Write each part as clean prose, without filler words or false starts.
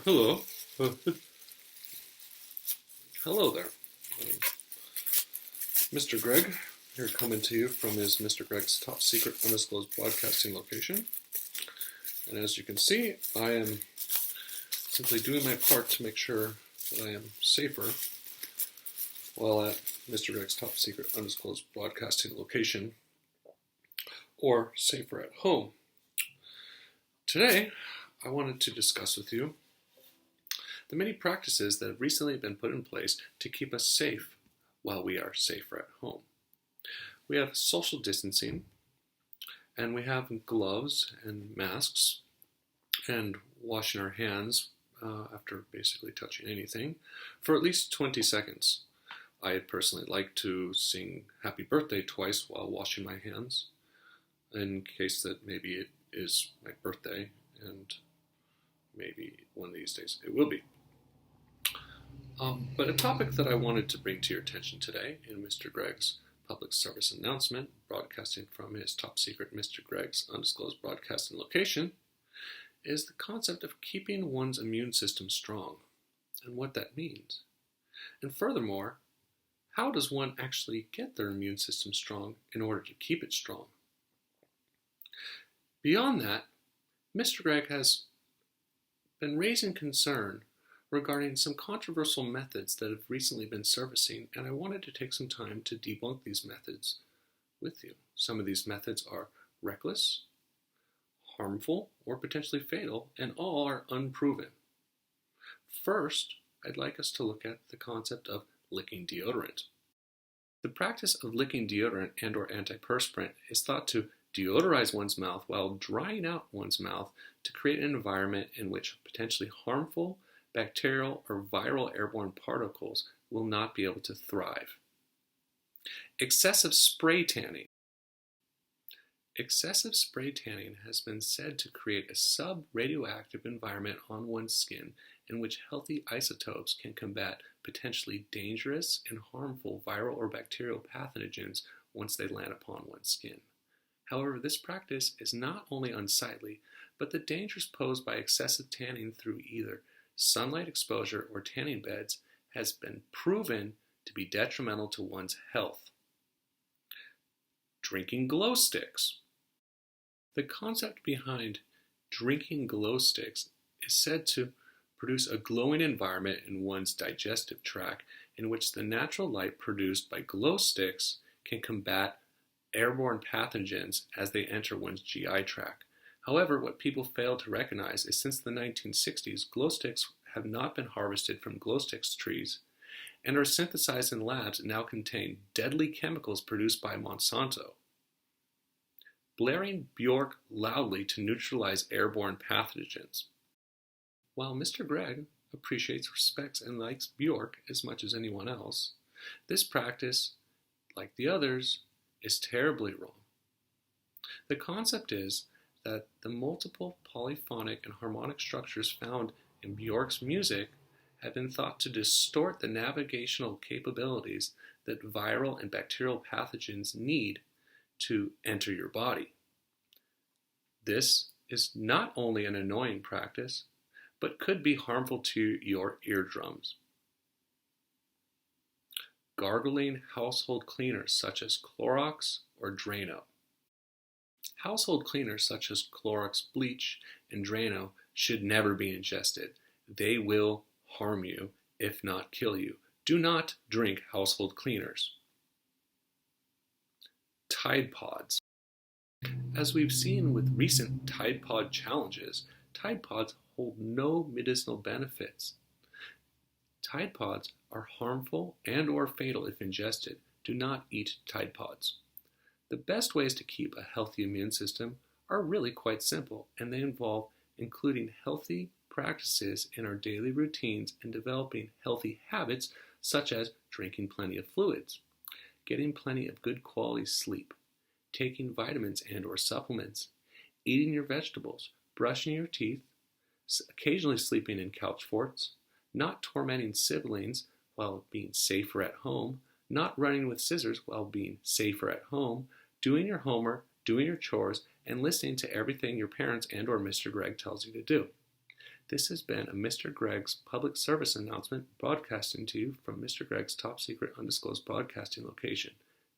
Hello. Uh, Hello there. Um, Mr. Greg, here coming to you from his Mr. Greg's top secret undisclosed broadcasting location. And as you can see, I am simply doing my part to make sure that I am safer while at Mr. Greg's top secret undisclosed broadcasting location, or safer at home. Today, I wanted to discuss with you the many practices that have recently been put in place to keep us safe while we are safer at home. We have social distancing, and we have gloves and masks, and washing our hands after basically touching anything for at least 20 seconds. I personally like to sing happy birthday twice while washing my hands, in case that maybe it is my birthday, and maybe one of these days it will be. But a topic that I wanted to bring to your attention today in Mr. Greg's public service announcement, broadcasting from his top secret Mr. Greg's undisclosed broadcasting location, is the concept of keeping one's immune system strong and what that means. And furthermore, how does one actually get their immune system strong in order to keep it strong? Beyond that, Mr. Greg has been raising concern regarding some controversial methods that have recently been surfacing, and I wanted to take some time to debunk these methods with you. Some of these methods are reckless, harmful, or potentially fatal, and all are unproven. First, I'd like us to look at the concept of licking deodorant. The practice of licking deodorant and/or antiperspirant is thought to deodorize one's mouth while drying out one's mouth to create an environment in which potentially harmful bacterial or viral airborne particles will not be able to thrive. Excessive spray tanning. Excessive spray tanning has been said to create a sub-radioactive environment on one's skin in which healthy isotopes can combat potentially dangerous and harmful viral or bacterial pathogens once they land upon one's skin. However, this practice is not only unsightly, but the dangers posed by excessive tanning through either sunlight exposure or tanning beds has been proven to be detrimental to one's health. Drinking glow sticks. The concept behind drinking glow sticks is said to produce a glowing environment in one's digestive tract in which the natural light produced by glow sticks can combat airborne pathogens as they enter one's GI tract. However, what people fail to recognize is since the 1960s, glow sticks have not been harvested from glow sticks trees and are synthesized in labs and now contain deadly chemicals produced by Monsanto. Blaring Bjork loudly to neutralize airborne pathogens. While Mr. Greg appreciates, respects, and likes Bjork as much as anyone else, this practice, like the others, is terribly wrong. The concept is that the multiple polyphonic and harmonic structures found in Bjork's music have been thought to distort the navigational capabilities that viral and bacterial pathogens need to enter your body. This is not only an annoying practice, but could be harmful to your eardrums. Gargling household cleaners such as Clorox or Drano. Household cleaners such as Clorox bleach and Drano should never be ingested. They will harm you, if not kill you. Do not drink household cleaners. Tide Pods. As we've seen with recent Tide Pod challenges, Tide Pods hold no medicinal benefits. Tide Pods are harmful and/or fatal if ingested. Do not eat Tide Pods. The best ways to keep a healthy immune system are really quite simple, and they involve including healthy practices in our daily routines and developing healthy habits such as drinking plenty of fluids, getting plenty of good quality sleep, taking vitamins and/or supplements, eating your vegetables, brushing your teeth, occasionally sleeping in couch forts, not tormenting siblings while being safer at home, not running with scissors while being safer at home, doing your homework, doing your chores, and listening to everything your parents and/or Mr. Greg tells you to do. This has been a Mr. Greg's public service announcement broadcasting to you from Mr. Greg's top secret undisclosed broadcasting location.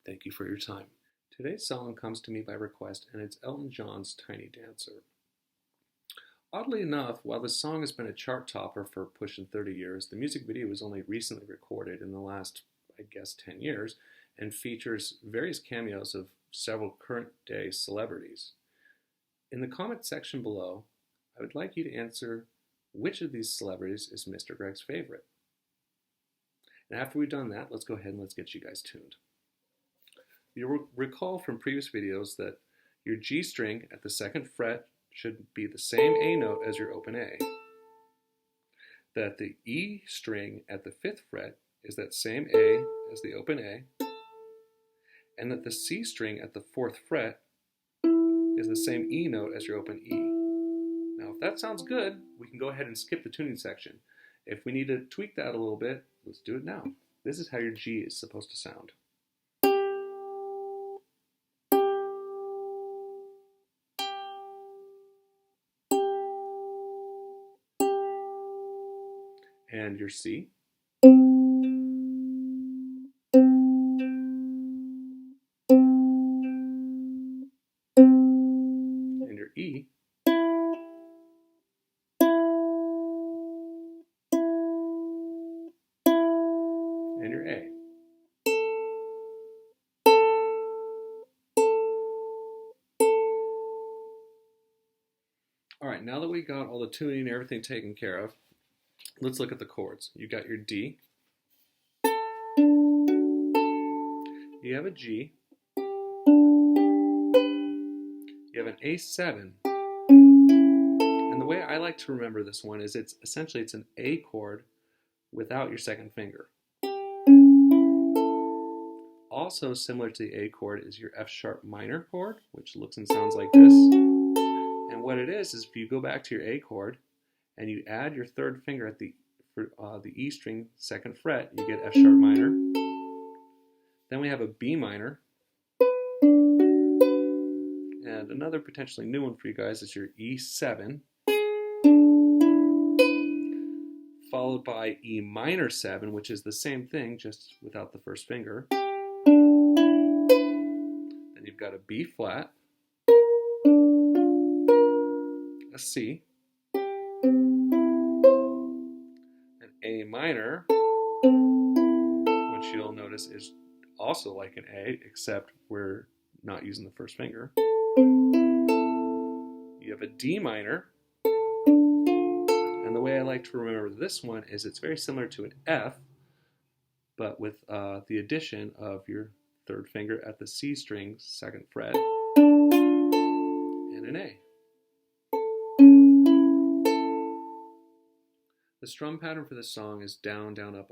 Thank you for your time. Today's song comes to me by request, and it's Elton John's Tiny Dancer. Oddly enough, while this song has been a chart topper for pushing 30 years, the music video was only recently recorded in the last, 10 years, and features various cameos of several current-day celebrities. In the comment section below, I would like you to answer which of these celebrities is Mr. Greg's favorite. And after we've done that, let's go ahead and let's get you guys tuned. You'll recall from previous videos that your G string at the 2nd fret should be the same A note as your open A. That the E string at the 5th fret is that same A as the open A. And that the C string at the 4th fret is the same E note as your open E. Now, if that sounds good, we can go ahead and skip the tuning section. If we need to tweak that a little bit, let's do it now. This is how your G is supposed to sound. And your C. And your E. And your A. Alright, now that we got all the tuning and everything taken care of, let's look at the chords. You got your D. You have a G. You have an A7. And the way I like to remember this one is it's an A chord without your 2nd finger. Also similar to the A chord is your F sharp minor chord, which looks and sounds like this. And what it is if you go back to your A chord and you add your 3rd finger at the E string 2nd fret, you get F sharp minor. Then we have a B minor. And another potentially new one for you guys is your E7, followed by E minor 7, which is the same thing, just without the 1st finger. Then you've got a B flat, a C, an A minor, which you'll notice is also like an A, except we're not using the 1st finger. You have a D minor, and the way I like to remember this one is it's very similar to an F, but with the addition of your 3rd finger at the C string 2nd fret, and an A. The strum pattern for this song is down, down, up,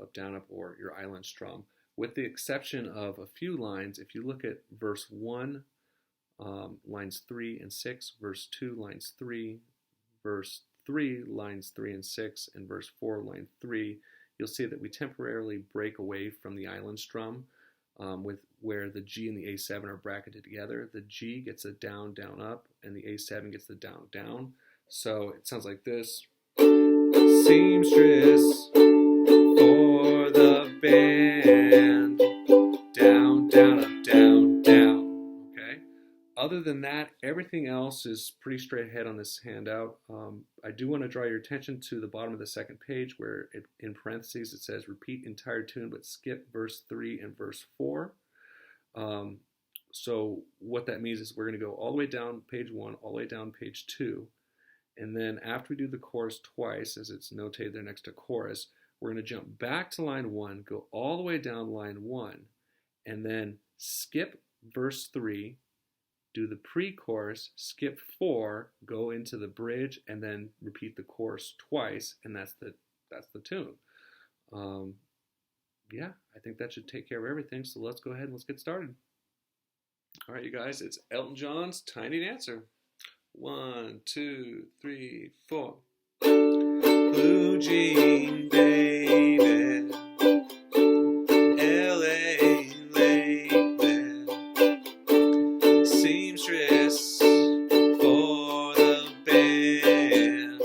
or your island strum, with the exception of a few lines. If you look at verse 1, lines 3 and 6, verse 2, lines 3, verse 3, lines 3 and 6, and verse 4, line 3, you'll see that we temporarily break away from the island strum with where the G and the A7 are bracketed together. The G gets a down, down, up, and the A7 gets the down, down. So it sounds like this. Seamstress for the band, down, down, up, down, down. Okay. Other than that, everything else is pretty straight ahead on this handout. I do want to draw your attention to the bottom of the 2nd page where in parentheses it says repeat entire tune but skip verse 3 and verse 4. So what that means is we're going to go all the way down page 1, all the way down page 2. And then after we do the chorus twice, as it's notated there next to chorus, we're going to jump back to line 1, go all the way down line 1, and then skip verse 3, do the pre-chorus, skip 4, go into the bridge, and then repeat the chorus twice, and that's the tune. Yeah, I think that should take care of everything, so let's go ahead and let's get started. All right, you guys, it's Elton John's Tiny Dancer. 1, 2, 3, 4. Blue jean baby, LA lady, seamstress for the band,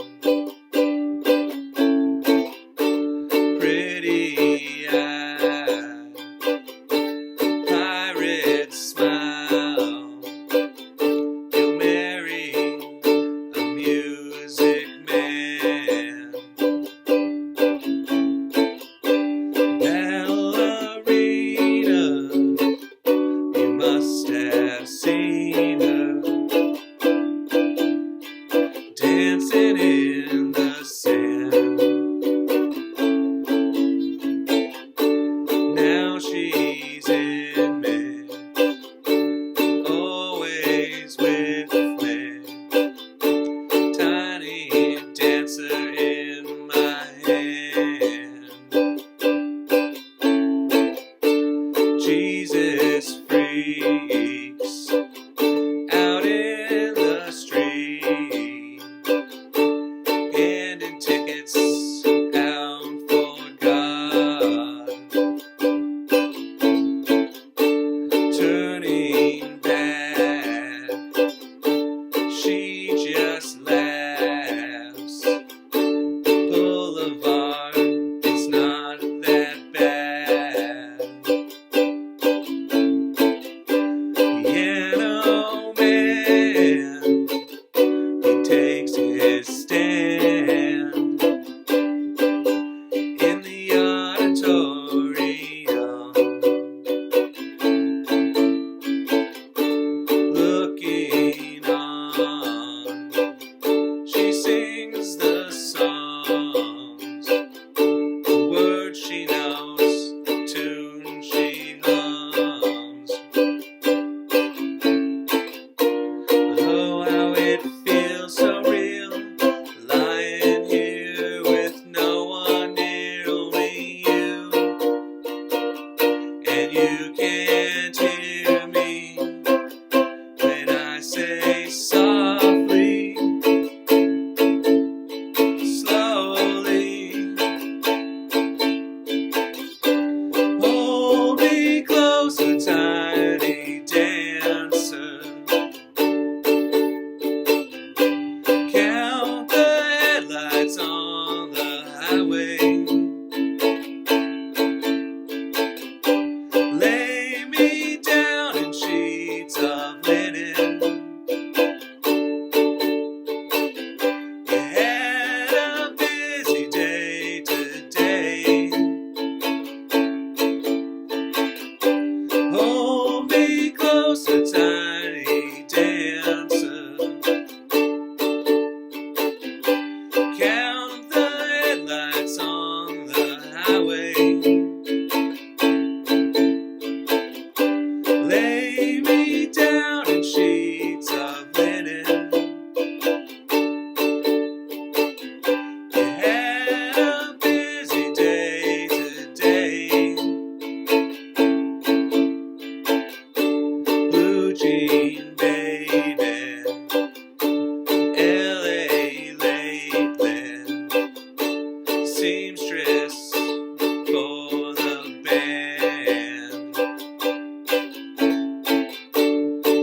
pirate smile. You'll marry a music man. Ballerina, you must have seen her dancing in the sand. Now she's in me, always with me. Tiny dancer in my hand. Jesus freaks out in the street, handing tickets out for God. Turning back, she just laughs. Boulevard, it's not that bad. Piano man, he takes his stand in the auditorium, looking on. She sings the songs, the words she knows, the tune she hums. Oh, how it feels so real, lying here with no one near, only you. And you can't hear me when I say softly, slowly, hold me closer, tiny dancer. Count the headlights on the highway. Lay me down in sheets of linen. You had a busy day today. Hold me closer, tiny dancer. Count the headlights on the highway. Lay me down in sheets of linen. You had a busy day today. Blue jean baby, LA lately, seamstress for the band.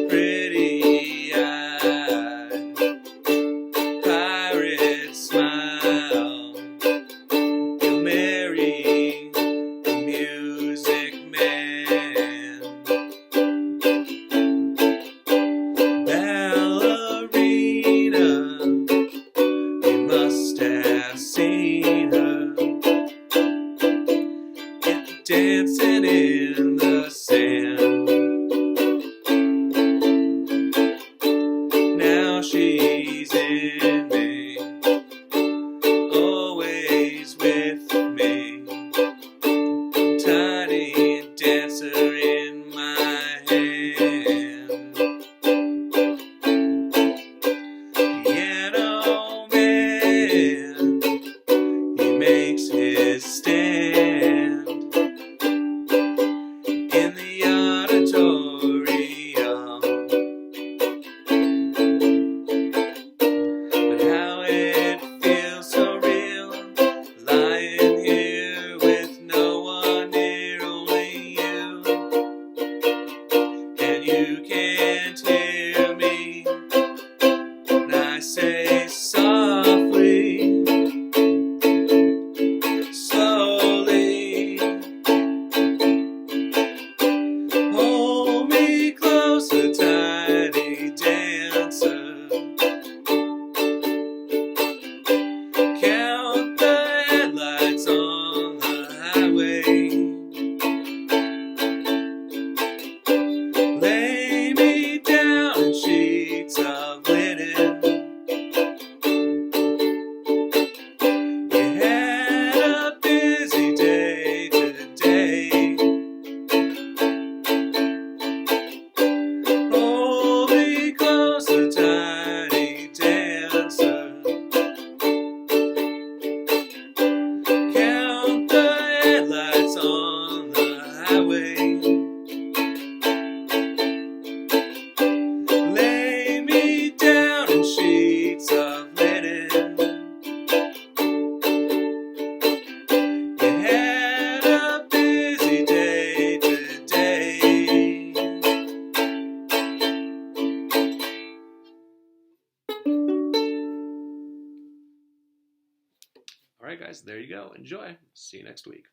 Pretty eyed, pirate smile. You'll marry a music man. Ballerina, you must have seen her dancing in the sand. Now she's in me, always with me. Tiny dancer in my hand. Piano man, he makes his stand in the All right, guys, there you go. Enjoy. See you next week.